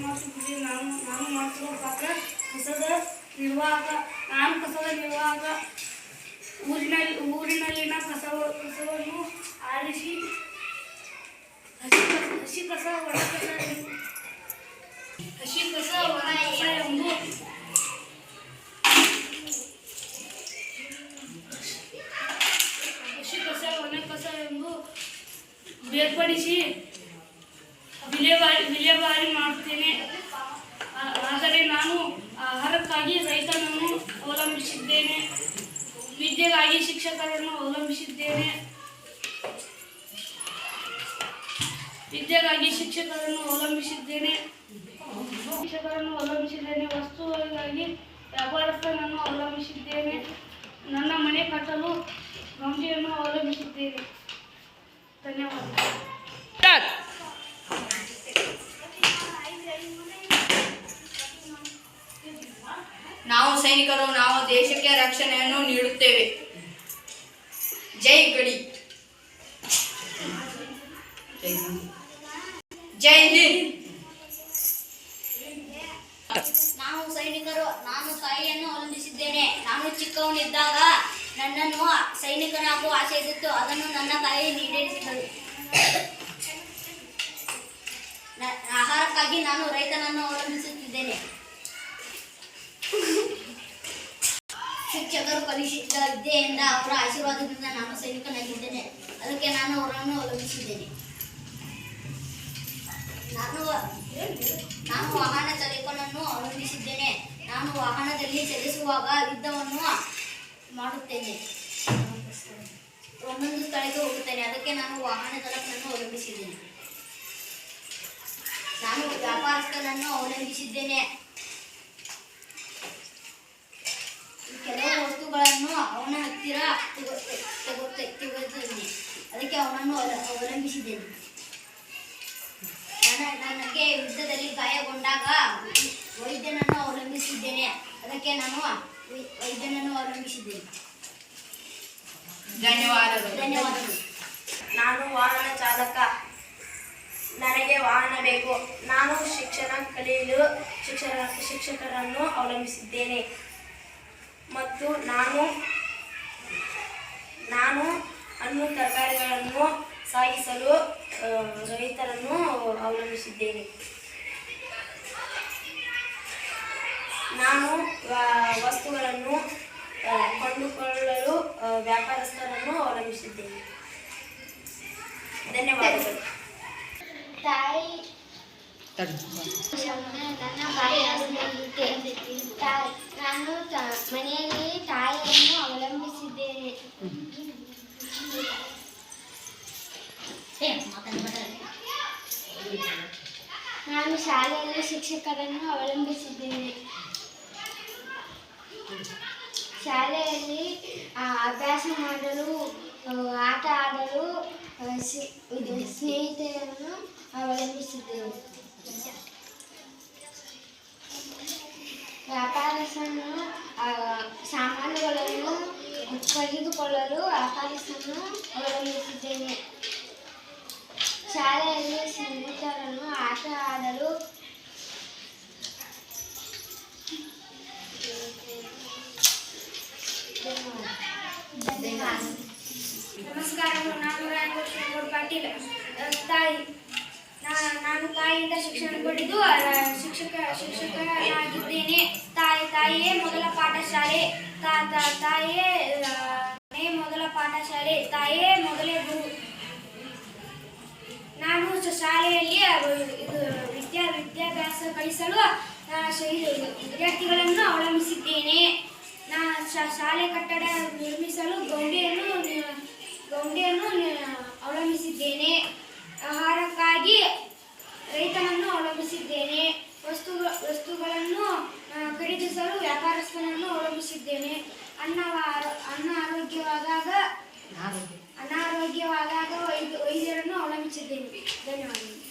ಮಾಡುತ್ತಿದ್ದೆ. ನಾನು ಮಾಡುತ್ತಿರುವ ಪಾತ್ರ ಕಸದ ನಿರ್ವಾಹಕ. ನಾನು ಕಸದ ನಿರ್ವಾಹಕ. ಊರಿನಲ್ಲಿನ ಕಸವನ್ನು ಆರಿಸಿ ಹಸಿ ಕಸ ಒಣ ಕಸ ಎಂದು ಬೇರ್ಪಡಿಸಿ ವಿಲೇವಾರಿ ಮಾಡುತ್ತೇನೆ. ಆದರೆ ನಾನು ಆಹಾರಕ್ಕಾಗಿ ರೈತನನ್ನು ಅವಲಂಬಿಸಿದ್ದೇನೆ, ವಿದ್ಯೆಗಾಗಿ ಶಿಕ್ಷಕರನ್ನು ಅವಲಂಬಿಸಿದ್ದೇನೆ, ವಸ್ತುಗಳಿಗಾಗಿ ವ್ಯಾಪಾರಸ್ಥನನ್ನು ಅವಲಂಬಿಸಿದ್ದೇನೆ, ನನ್ನ ಮನೆ ಕಟ್ಟಲು ಗೌಂಡಿಯನ್ನು ಅವಲಂಬಿಸಿದ್ದೇನೆ. ಧನ್ಯವಾದ. ನಾವು ಸೈನಿಕರು, ನಾವು ದೇಶಕ್ಕೆ ರಕ್ಷಣೆಯನ್ನು ನೀಡುತ್ತೇವೆ. ಜೈ ಗಡಿ, ಜೈ ಹಿಂದ್. ನಾವು ಸೈನಿಕರು, ನಾನು ತಾಯಿಯನ್ನು ಅವಲಂಬಿಸಿದ್ದೇನೆ. ನಾನು ಚಿಕ್ಕವನಿದ್ದಾಗ ನನ್ನನ್ನು ಸೈನಿಕನಾಗುವ ಆಸೆ ಇದ್ದಿತ್ತು. ಅದನ್ನು ನನ್ನ ತಾಯಿ ಈಡೇರಿಸಿದರು. ಆಹಾರಕ್ಕಾಗಿ ನಾನು ರೈತನನ್ನು ಅವಲಂಬಿಸುತ್ತಿದ್ದೇನೆ. ಶಿಕ್ಷಕರು ಕಲಿಸಿದ ವಿದ್ಯೆಯಿಂದ ಅವರ ಆಶೀರ್ವಾದದಿಂದ ನಾನು ಸೈನಿಕನಾಗಿದ್ದೇನೆ. ಅದಕ್ಕೆ ನಾನು ಅವರನ್ನು ಅವಲಂಬಿಸಿದ್ದೇನೆ. ನಾನು ವಾಹನ ಚಾಲಕನನ್ನು ಅವಲಂಬಿಸಿದ್ದೇನೆ. ನಾನು ವಾಹನದಲ್ಲಿ ಚಲಿಸುವಾಗ ಯುದ್ಧವನ್ನು ಮಾಡುತ್ತೇನೆ, ಒಂದೊಂದು ಸ್ಥಳಕ್ಕೆ ಹೋಗುತ್ತೇನೆ. ಅದಕ್ಕೆ ನಾನು ವಾಹನ ಚಾಲಕನನ್ನು ಅವಲಂಬಿಸಿದ್ದೇನೆ. ನಾನು ವ್ಯಾಪಾರಸ್ಥನನ್ನು ಅವಲಂಬಿಸಿದ್ದೇನೆ. ಕೆಲವು ವಸ್ತುಗಳನ್ನು ಅವನ ಹತ್ತಿರ ತೆಗೆದುತ್ತೇನೆ. ಅದಕ್ಕೆ ಅವನನ್ನು ಅವಲಂಬಿಸಿದ್ದೇನೆ. ನನಗೆ ಯುದ್ಧದಲ್ಲಿ ಗಾಯಗೊಂಡಾಗ ವೈದ್ಯನನ್ನು ಅವಲಂಬಿಸಿದ್ದೇನೆ. ಅದಕ್ಕೆ ನಾನು ವೈದ್ಯನನ್ನು ಅವಲಂಬಿಸಿದ್ದೇನೆ. ಧನ್ಯವಾದಗಳು. ನಾನು ವಾಹನ ಚಾಲಕ. ನನಗೆ ವಾಹನ ಬೇಕು. ನಾನು ಶಿಕ್ಷಣ ಕಲಿಯಲು ಶಿಕ್ಷಕರನ್ನು ಅವಲಂಬಿಸಿದ್ದೇನೆ. ಮತ್ತು ನಾನು ಹಣ್ಣು ತರಕಾರಿಗಳನ್ನು ಸಾಗಿಸಲು ರೈತರನ್ನು ಅವಲಂಬಿಸಿದ್ದೇನೆ. ನಾನು ವಸ್ತುಗಳನ್ನು ಕೊಂಡುಕೊಳ್ಳಲು ವ್ಯಾಪಾರಸ್ಥರನ್ನು ಅವಲಂಬಿಸಿದ್ದೇನೆ. ಧನ್ಯವಾದಗಳು. ನಾನು ಮನೆಯಲ್ಲಿ ತಾಯಿಯನ್ನು ಅವಲಂಬಿಸಿದ್ದೇನೆ. ನಾನು ಶಾಲೆಯಲ್ಲಿ ಶಿಕ್ಷಕರನ್ನು ಅವಲಂಬಿಸಿದ್ದೇನೆ. ಶಾಲೆಯಲ್ಲಿ ಅಭ್ಯಾಸ ಮಾಡಲು, ಆಟ ಆಡಲು ಸ್ನೇಹಿತರನ್ನು ಅವಲಂಬಿಸಿದ್ದೇನೆ. ವ್ಯಾಪಾರಸ್ಥನು ಸಾಮಾನುಗಳನ್ನು ತೆಗೆದುಕೊಳ್ಳಲು ವ್ಯಾಪಾರಸ್ಥನನ್ನು ಅವಲಂಬಿಸಿದ್ದೇನೆ. ಶಾಲೆಯಲ್ಲಿ ಸ್ನೇಹಿತರನ್ನು ಆಟ ಆಡಲು ನಮಸ್ಕಾರ. ನಾನು ರಾಯಗೌಡ ಪಾಟೀಲ್. ನಾನು ತಾಯಿಯಿಂದ ಶಿಕ್ಷಣ ಪಡೆದು ಶಿಕ್ಷಕನಾಗಿದ್ದೇನೆ. ತಾಯಿಯೇ ಮೊದಲ ಪಾಠಶಾಲೆ. ತಾಯಿಯೇ ಮೊದಲ ಪಾಠಶಾಲೆ. ತಾಯಿಯೇ ಮೊದಲೇ ಗುರು. ನಾನು ಶಾಲೆಯಲ್ಲಿ ವಿದ್ಯಾಭ್ಯಾಸ ಕಲಿಸಲು ವಿದ್ಯಾರ್ಥಿಗಳನ್ನು ಅವಲಂಬಿಸಿದ್ದೇನೆ. ಶಾಲೆ ಕಟ್ಟಡ ನಿರ್ಮಿಸಲು ಗೌಂಡಿಯನ್ನು ಅವಲಂಬಿಸಿದ್ದೇನೆ. ಆಹಾರಕ್ಕಾಗಿ ರೈತನನ್ನು ಅವಲಂಬಿಸಿದ್ದೇನೆ. ವಸ್ತುಗಳನ್ನು ಖರೀದಿಸಲು ವ್ಯಾಪಾರಸ್ಥನನ್ನು ಅವಲಂಬಿಸಿದ್ದೇನೆ. ಅನಾರೋಗ್ಯವಾದಾಗ ವೈದ್ಯರನ್ನು ಅವಲಂಬಿಸಿದ್ದೇನೆ. ಧನ್ಯವಾದಗಳು.